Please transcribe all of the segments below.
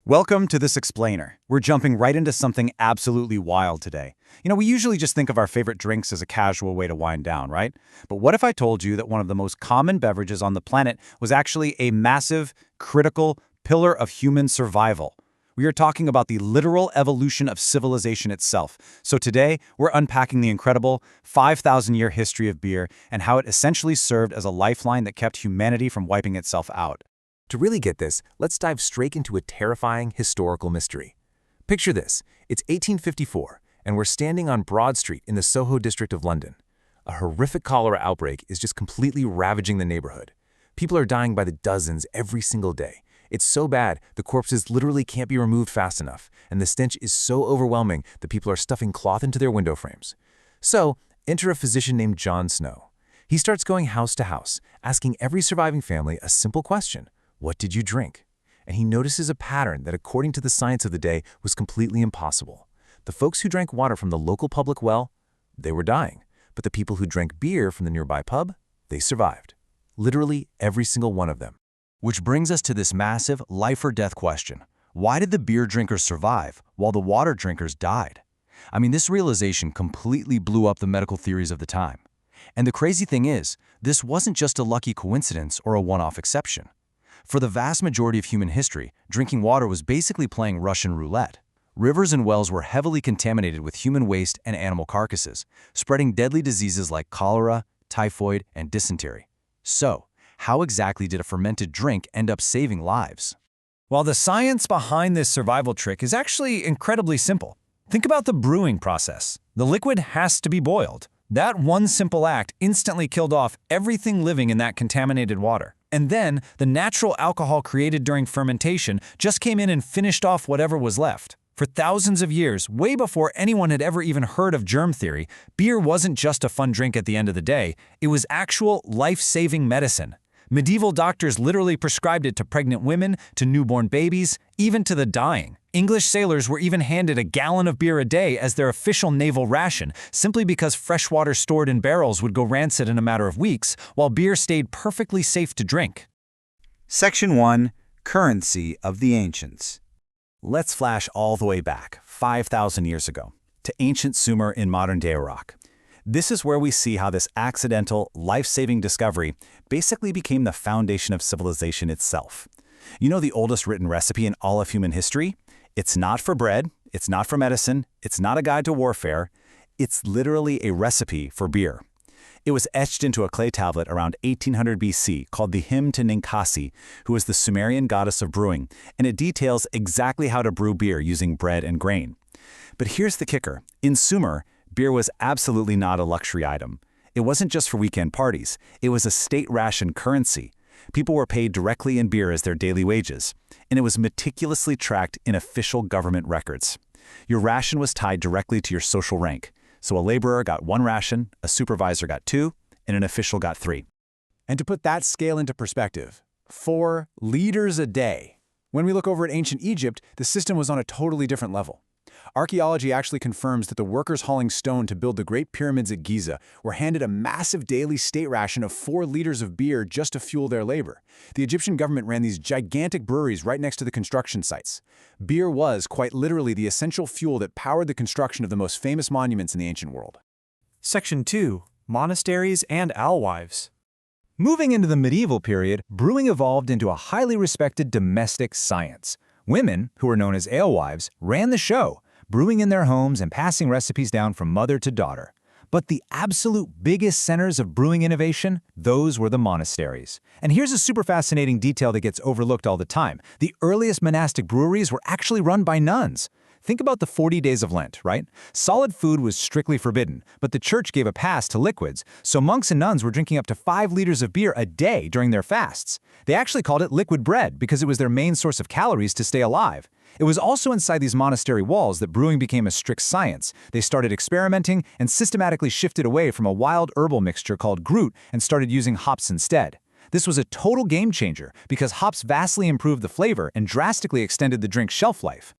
Welcome to this explainer. We're jumping right into something absolutely wild today. We usually just think of our favorite drinks as a casual way to wind down, right? But what if I told you that one of the most common beverages on the planet was actually a massive, critical pillar of human survival? We are talking about the literal evolution of civilization itself. So today, we're unpacking the incredible 5,000-year history of beer and how it essentially served as a lifeline that kept humanity from wiping itself out. To really get this, let's dive straight into a terrifying historical mystery. Picture this, it's 1854, and we're standing on Broad Street in the Soho district of London. A horrific cholera outbreak is just completely ravaging the neighborhood. People are dying by the dozens every single day. It's so bad, the corpses literally can't be removed fast enough, and the stench is so overwhelming that people are stuffing cloth into their window frames. So, enter a physician named John Snow. He starts going house to house, asking every surviving family a simple question. What did you drink? And he notices a pattern that, according to the science of the day, was completely impossible. The folks who drank water from the local public well, they were dying. But the people who drank beer from the nearby pub, they survived. Literally every single one of them. Which brings us to this massive life-or-death question. Why did the beer drinkers survive while the water drinkers died? This realization completely blew up the medical theories of the time. And the crazy thing is, this wasn't just a lucky coincidence or a one-off exception. For the vast majority of human history, drinking water was basically playing Russian roulette. Rivers and wells were heavily contaminated with human waste and animal carcasses, spreading deadly diseases like cholera, typhoid, and dysentery. So, how exactly did a fermented drink end up saving lives? Well, the science behind this survival trick is actually incredibly simple. Think about the brewing process. The liquid has to be boiled. That one simple act instantly killed off everything living in that contaminated water. And then, the natural alcohol created during fermentation just came in and finished off whatever was left. For thousands of years, way before anyone had ever even heard of germ theory, beer wasn't just a fun drink at the end of the day, it was actual life-saving medicine. Medieval doctors literally prescribed it to pregnant women, to newborn babies, even to the dying. English sailors were even handed a gallon of beer a day as their official naval ration, simply because fresh water stored in barrels would go rancid in a matter of weeks, while beer stayed perfectly safe to drink. Section 1. Currency of the Ancients. Let's flash all the way back, 5,000 years ago, to ancient Sumer in modern-day Iraq. This is where we see how this accidental, life-saving discovery basically became the foundation of civilization itself. You know the oldest written recipe in all of human history? It's not for bread, it's not for medicine, it's not a guide to warfare. It's literally a recipe for beer. It was etched into a clay tablet around 1800 BC called the Hymn to Ninkasi, who was the Sumerian goddess of brewing, and it details exactly how to brew beer using bread and grain. But here's the kicker. In Sumer, beer was absolutely not a luxury item. It wasn't just for weekend parties. It was a state ration currency. People were paid directly in beer as their daily wages, and it was meticulously tracked in official government records. Your ration was tied directly to your social rank. So a laborer got 1 ration, a supervisor got 2, and an official got 3. And to put that scale into perspective, 4 liters a day. When we look over at ancient Egypt, the system was on a totally different level. Archaeology actually confirms that the workers hauling stone to build the Great Pyramids at Giza were handed a massive daily state ration of 4 liters of beer just to fuel their labor. The Egyptian government ran these gigantic breweries right next to the construction sites. Beer was, quite literally, the essential fuel that powered the construction of the most famous monuments in the ancient world. Section 2. Monasteries and alewives. Moving into the medieval period, brewing evolved into a highly respected domestic science. Women, who were known as alewives, ran the show, brewing in their homes and passing recipes down from mother to daughter. But the absolute biggest centers of brewing innovation, those were the monasteries. And here's a super fascinating detail that gets overlooked all the time. The earliest monastic breweries were actually run by nuns. Think about the 40 days of Lent, right? Solid food was strictly forbidden, but the church gave a pass to liquids, so monks and nuns were drinking up to 5 liters of beer a day during their fasts. They actually called it liquid bread because it was their main source of calories to stay alive. It was also inside these monastery walls that brewing became a strict science. They started experimenting and systematically shifted away from a wild herbal mixture called brewed and started using hops instead. This was a total game changer because hops vastly improved the flavor and drastically extended the drink's shelf life.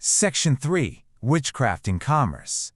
Section 3. Witchcraft in Commerce.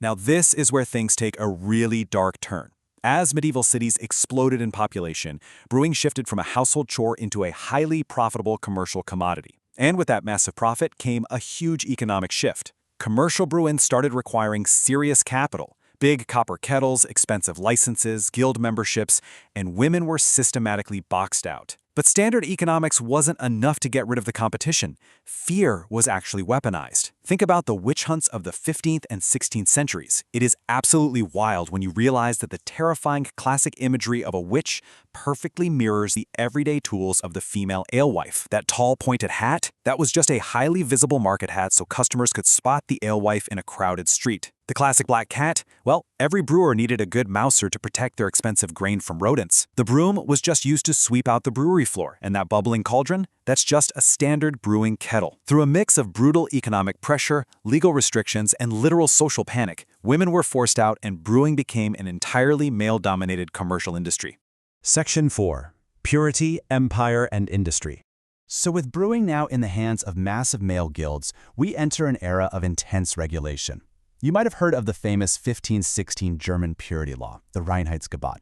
Now this is where things take a really dark turn. As medieval cities exploded in population, brewing shifted from a household chore into a highly profitable commercial commodity. And with that massive profit came a huge economic shift. Commercial brewing started requiring serious capital. Big copper kettles, expensive licenses, guild memberships, and women were systematically boxed out. But standard economics wasn't enough to get rid of the competition. Fear was actually weaponized. Think about the witch hunts of the 15th and 16th centuries. It is absolutely wild when you realize that the terrifying classic imagery of a witch perfectly mirrors the everyday tools of the female alewife. That tall pointed hat, that was just a highly visible market hat so customers could spot the alewife in a crowded street. The classic black cat, well, every brewer needed a good mouser to protect their expensive grain from rodents. The broom was just used to sweep out the brewery floor, and that bubbling cauldron, that's just a standard brewing kettle. Through a mix of brutal economic pressure, legal restrictions, and literal social panic, women were forced out and brewing became an entirely male-dominated commercial industry. Section 4. Purity, Empire, and Industry. So with brewing now in the hands of massive male guilds, we enter an era of intense regulation. You might have heard of the famous 1516 German purity law, the Reinheitsgebot,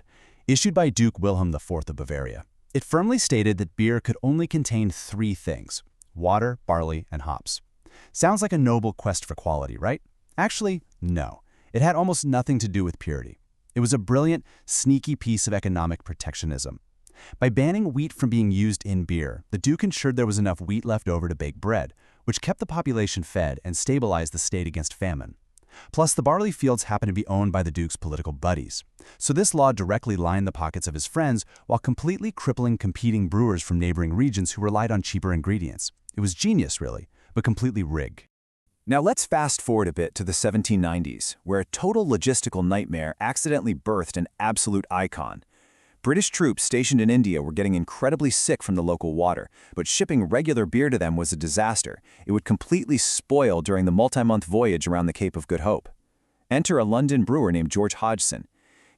issued by Duke Wilhelm IV of Bavaria. It firmly stated that beer could only contain 3 things: water, barley, and hops. Sounds like a noble quest for quality, right? Actually, no. It had almost nothing to do with purity. It was a brilliant, sneaky piece of economic protectionism. By banning wheat from being used in beer, the Duke ensured there was enough wheat left over to bake bread, which kept the population fed and stabilized the state against famine. Plus, the barley fields happened to be owned by the Duke's political buddies. So this law directly lined the pockets of his friends while completely crippling competing brewers from neighboring regions who relied on cheaper ingredients. It was genius, really, but completely rigged. Now let's fast forward a bit to the 1790s, where a total logistical nightmare accidentally birthed an absolute icon. British troops stationed in India were getting incredibly sick from the local water, but shipping regular beer to them was a disaster. It would completely spoil during the multi-month voyage around the Cape of Good Hope. Enter a London brewer named George Hodgson.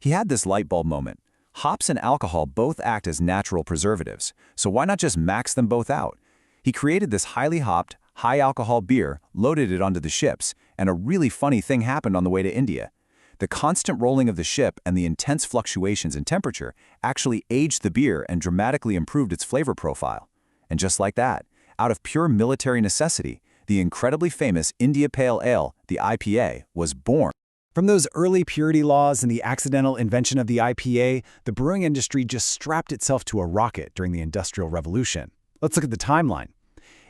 He had this light bulb moment. Hops and alcohol both act as natural preservatives, so why not just max them both out? He created this highly hopped, high-alcohol beer, loaded it onto the ships, and a really funny thing happened on the way to India. The constant rolling of the ship and the intense fluctuations in temperature actually aged the beer and dramatically improved its flavor profile. And just like that, out of pure military necessity, the incredibly famous India Pale Ale, the IPA, was born. From those early purity laws and the accidental invention of the IPA, the brewing industry just strapped itself to a rocket during the Industrial Revolution. Let's look at the timeline.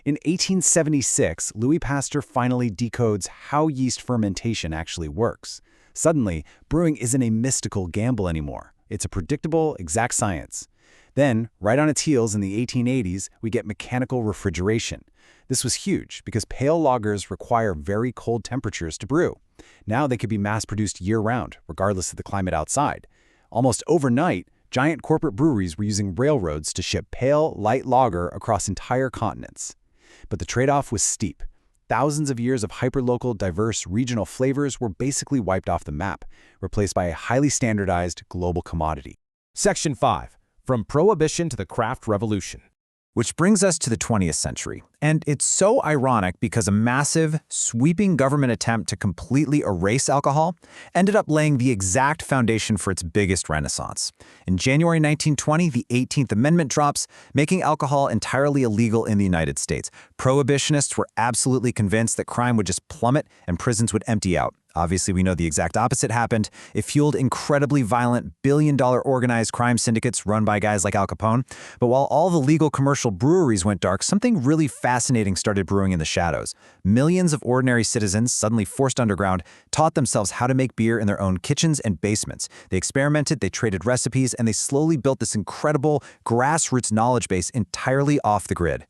In 1876, Louis Pasteur finally decodes how yeast fermentation actually works. Suddenly, brewing isn't a mystical gamble anymore. It's a predictable, exact science. Then, right on its heels in the 1880s, we get mechanical refrigeration. This was huge because pale lagers require very cold temperatures to brew. Now they could be mass-produced year-round, regardless of the climate outside. Almost overnight, giant corporate breweries were using railroads to ship pale, light lager across entire continents. But the trade-off was steep. Thousands of years of hyperlocal, diverse, regional flavors were basically wiped off the map, replaced by a highly standardized global commodity. Section 5. From Prohibition to the Craft Revolution. Which brings us to the 20th century. And it's so ironic because a massive, sweeping government attempt to completely erase alcohol ended up laying the exact foundation for its biggest renaissance. In January 1920, the 18th Amendment drops, making alcohol entirely illegal in the United States. Prohibitionists were absolutely convinced that crime would just plummet and prisons would empty out. Obviously, we know the exact opposite happened. It fueled incredibly violent, billion-dollar organized crime syndicates run by guys like Al Capone. But while all the legal commercial breweries went dark, something really fascinating started brewing in the shadows. Millions of ordinary citizens, suddenly forced underground, taught themselves how to make beer in their own kitchens and basements. They experimented, they traded recipes, and they slowly built this incredible grassroots knowledge base entirely off the grid.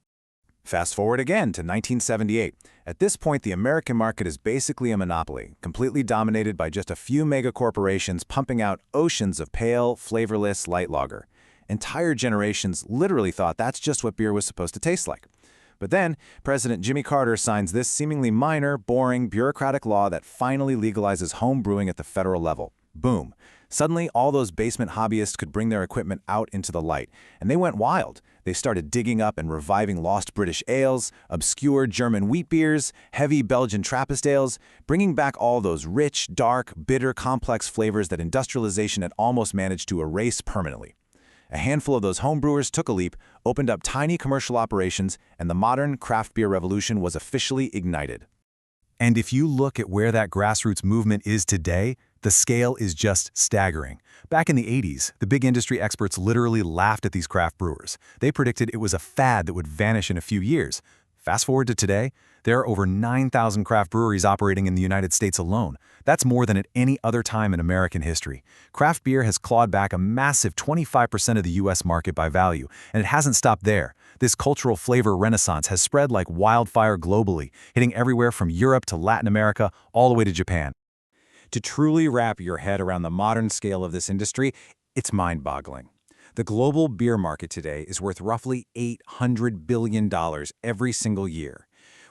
Fast forward again to 1978. At this point, the American market is basically a monopoly, completely dominated by just a few megacorporations pumping out oceans of pale, flavorless light lager. Entire generations literally thought that's just what beer was supposed to taste like. But then, President Jimmy Carter signs this seemingly minor, boring, bureaucratic law that finally legalizes home brewing at the federal level. Boom. Suddenly, all those basement hobbyists could bring their equipment out into the light, and they went wild. They started digging up and reviving lost British ales, obscure German wheat beers, heavy Belgian Trappist ales, bringing back all those rich, dark, bitter, complex flavors that industrialization had almost managed to erase permanently. A handful of those homebrewers took a leap, opened up tiny commercial operations, and the modern craft beer revolution was officially ignited. And if you look at where that grassroots movement is today, the scale is just staggering. Back in the 80s, the big industry experts literally laughed at these craft brewers. They predicted it was a fad that would vanish in a few years. Fast forward to today, there are over 9,000 craft breweries operating in the United States alone. That's more than at any other time in American history. Craft beer has clawed back a massive 25% of the U.S. market by value, and it hasn't stopped there. This cultural flavor renaissance has spread like wildfire globally, hitting everywhere from Europe to Latin America, all the way to Japan. To truly wrap your head around the modern scale of this industry, it's mind-boggling. The global beer market today is worth roughly $800 billion every single year.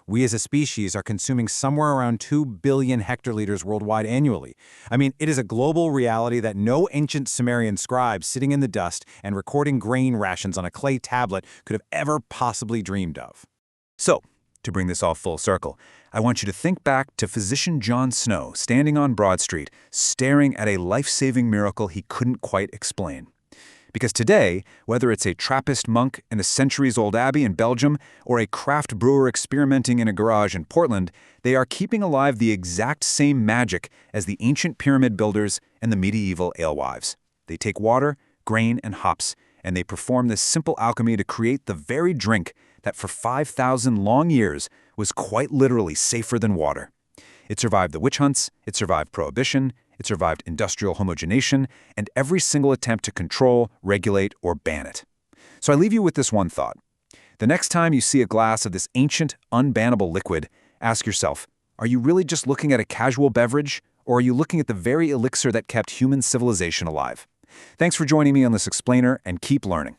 We as a species are consuming somewhere around 2 billion hectoliters worldwide annually. I mean, it is a global reality that no ancient Sumerian scribe sitting in the dust and recording grain rations on a clay tablet could have ever possibly dreamed of. So, to bring this all full circle, I want you to think back to physician John Snow standing on Broad Street, staring at a life-saving miracle he couldn't quite explain. Because today, whether it's a Trappist monk in a centuries-old abbey in Belgium or a craft brewer experimenting in a garage in Portland, they are keeping alive the exact same magic as the ancient pyramid builders and the medieval alewives. They take water, grain, and hops, and they perform this simple alchemy to create the very drink that for 5,000 long years was quite literally safer than water. It survived the witch hunts, it survived prohibition, it survived industrial homogenation, and every single attempt to control, regulate, or ban it. So I leave you with this one thought. The next time you see a glass of this ancient, unbannable liquid, ask yourself, are you really just looking at a casual beverage, or are you looking at the very elixir that kept human civilization alive? Thanks for joining me on this explainer, and keep learning.